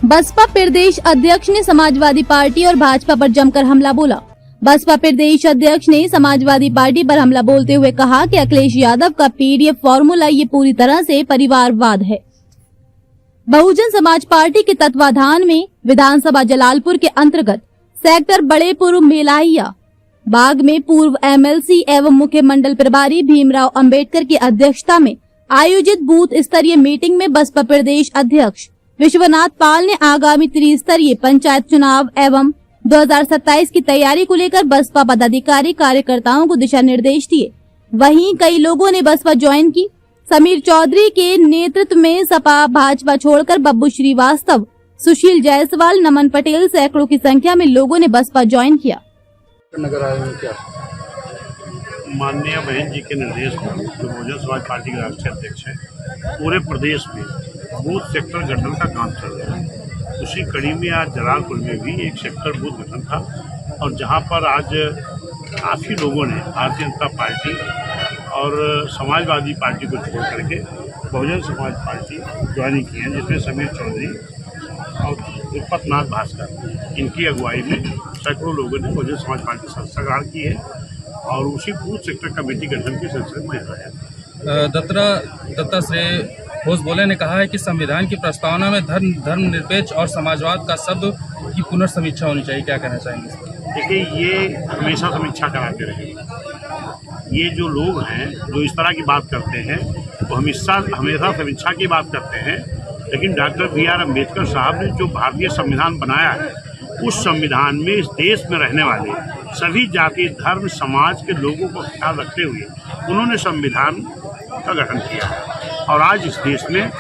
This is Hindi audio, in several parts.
बसपा प्रदेश अध्यक्ष ने समाजवादी पार्टी और भाजपा पर जमकर हमला बोला। बसपा प्रदेश अध्यक्ष ने समाजवादी पार्टी पर हमला बोलते हुए कहा कि अखिलेश यादव का पीडीएफ फॉर्मूला ये पूरी तरह से परिवारवाद है। बहुजन समाज पार्टी के तत्वाधान में विधानसभा जलालपुर के अंतर्गत सेक्टर बड़ेपुर मेलाहिया बाग में पूर्व एमएलसी एवं मुख्य मंडल प्रभारी भीमराव अंबेडकर की अध्यक्षता में आयोजित बूथ स्तरीय मीटिंग में बसपा प्रदेश अध्यक्ष विश्वनाथ पाल ने आगामी त्रिस्तरीय पंचायत चुनाव एवं 2027 की तैयारी को लेकर बसपा पदाधिकारी कार्यकर्ताओं को दिशा निर्देश दिए। वहीं कई लोगों ने बसपा ज्वाइन की। समीर चौधरी के नेतृत्व में सपा भाजपा छोड़कर बब्बू श्रीवास्तव, सुशील जायसवाल, नमन पटेल सैकड़ों की संख्या में लोगों ने बसपा ज्वाइन किया। नगर आए हैं क्या? माननीय बहन जी के निर्देश पर जो बहुजन समाज पार्टी के राष्ट्रीय अध्यक्ष हैं, पूरे प्रदेश में बूथ सेक्टर गठन का काम चल रहा है। उसी कड़ी में आज जलालपुर में भी एक सेक्टर बूथ गठन था और जहां पर आज काफ़ी लोगों ने भारतीय जनता पार्टी और समाजवादी पार्टी को छोड़ करके बहुजन समाज पार्टी ज्वाइनिंग की है, जिसमें समीर चौधरी और विपतनाथ भास्कर, इनकी अगुवाई में सैकड़ों लोगों ने बहुजन समाज पार्टी की सदस्यता ग्रहण की है और उसी बूथ सेक्टर कमेटी गठन के सिलसिले में आया। दत्ता श्री घोष बोले ने कहा है कि संविधान की प्रस्तावना में धर्मनिरपेक्ष और समाजवाद का शब्द की पुनर्समीक्षा होनी चाहिए। क्या कहना चाहेंगे? देखिए, ये हमेशा समीक्षा कराते रहे। ये जो लोग हैं जो इस तरह की बात करते हैं वो हमेशा समीक्षा की बात करते हैं, लेकिन डॉक्टर बी आर अम्बेडकर साहब ने जो भारतीय संविधान बनाया है, उस संविधान में इस देश में रहने वाले सभी जाति, धर्म, समाज के लोगों को ख्याल रखते हुए उन्होंने संविधान का गठन किया है। और आज इस देश में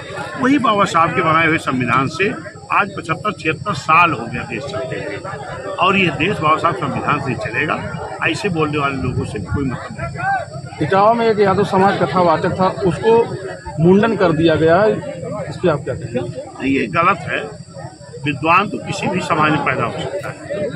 वही बाबा साहब के बनाए हुए संविधान से आज 75-76 साल हो गया देश चलते हुए, और ये देश बाबा साहब संविधान से चलेगा। ऐसे बोलने वाले लोगों से कोई मतलब नहीं। इटावा में एक यादव समाज कथावाचक था, उसको मुंडन कर दिया गया है, इस पर आप क्या कहते हैं? ये गलत है। विद्वान तो किसी भी समाज में पैदा हो सकता है।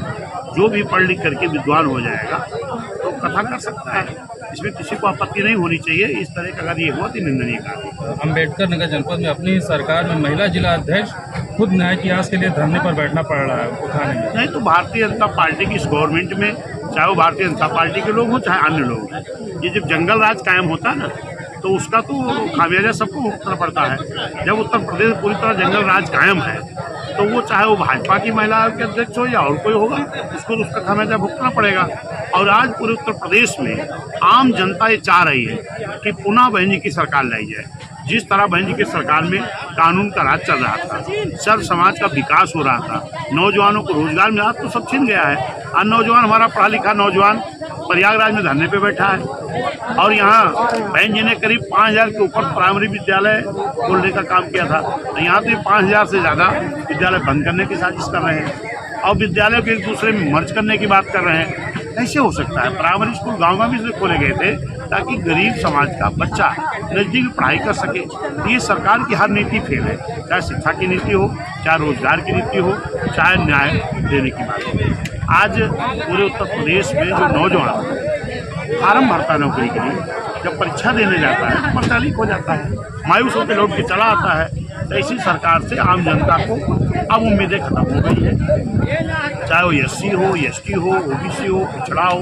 जो भी पढ़ लिख करके विद्वान हो जाएगा तो कथा कर सकता है, इसमें किसी को आपत्ति नहीं होनी चाहिए। इस तरह का अगर ये हुआ तो निंदनीय कार्य। अम्बेडकर नगर जनपद में अपनी सरकार में महिला जिला अध्यक्ष खुद न्याय की आस के लिए धरने पर बैठना पड़ रहा है, उठाने में। नहीं तो भारतीय जनता पार्टी की इस गवर्नमेंट में, चाहे वो भारतीय जनता पार्टी के लोग हों चाहे अन्य लोग हों, ये जब जंगल राज कायम होता है ना, तो उसका तो खामियाजा सबको भुगतना पड़ता है। जब उत्तर प्रदेश पूरी तरह जंगल राज कायम है तो वो चाहे वो भाजपा की महिला के अध्यक्ष हो या और कोई होगा, उसको उसका खामियाजा भुगतना पड़ेगा। और आज पूरे उत्तर प्रदेश में आम जनता ये चाह रही है कि पुनः बहन जी की सरकार लाई जाए। जिस तरह बहन जी की सरकार में कानून का राज चल रहा था, सर्व समाज का विकास हो रहा था, नौजवानों को रोजगार मिला, तो सब छिन गया है। आज नौजवान, हमारा पढ़ा लिखा नौजवान प्रयागराज में धरने पे बैठा है और यहाँ बहन जी ने करीब 5000 के ऊपर प्राइमरी विद्यालय खोलने का काम किया था। तो यहाँ तो 5000 से ज़्यादा विद्यालय बंद करने की साजिश कर रहे हैं और विद्यालयों के एक दूसरे में मर्ज करने की बात कर रहे हैं। कैसे हो सकता है? प्राइमरी स्कूल गाँव में भी इसलिए खोले गए थे ताकि गरीब समाज का बच्चा नजदीक में पढ़ाई कर सके। ये सरकार की हर नीति फेल है, चाहे शिक्षा की नीति हो, चाहे रोजगार की नीति हो, चाहे न्याय देने की बात हो। आज पूरे उत्तर प्रदेश में जो नौजवान फार्म भरता है नौकरी के लिए, जब परीक्षा देने जाता है तो पर्चा लीक हो जाता है, मायूस होकर लौट के चला आता है। तो ऐसी सरकार से आम जनता को अब उम्मीदें खत्म हो गई है। चाहे वो एससी हो, एसटी हो, ओबीसी हो, पिछड़ा हो,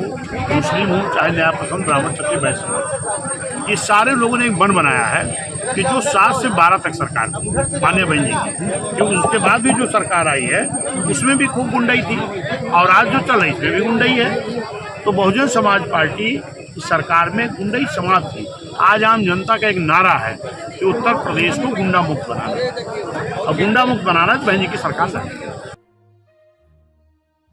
मुस्लिम हो, चाहे न्याय पसंद ब्राह्मण क्षत्रिय वैश्य हो, ये सारे लोगों ने एक बंड बनाया है कि जो 7 से 12 तक सरकार थी माननीय बहन जी की, क्योंकि उसके बाद भी जो सरकार आई है उसमें भी खूब गुंडाई थी और आज जो चल रही है इसमें भी गुंडाई है। तो बहुजन समाज पार्टी सरकार में गुंडाई समाप्त थी। आज आम जनता का एक नारा है कि उत्तर प्रदेश को गुंडा मुक्त बनाना, और गुंडा मुक्त बनाना बहन जी की सरकार से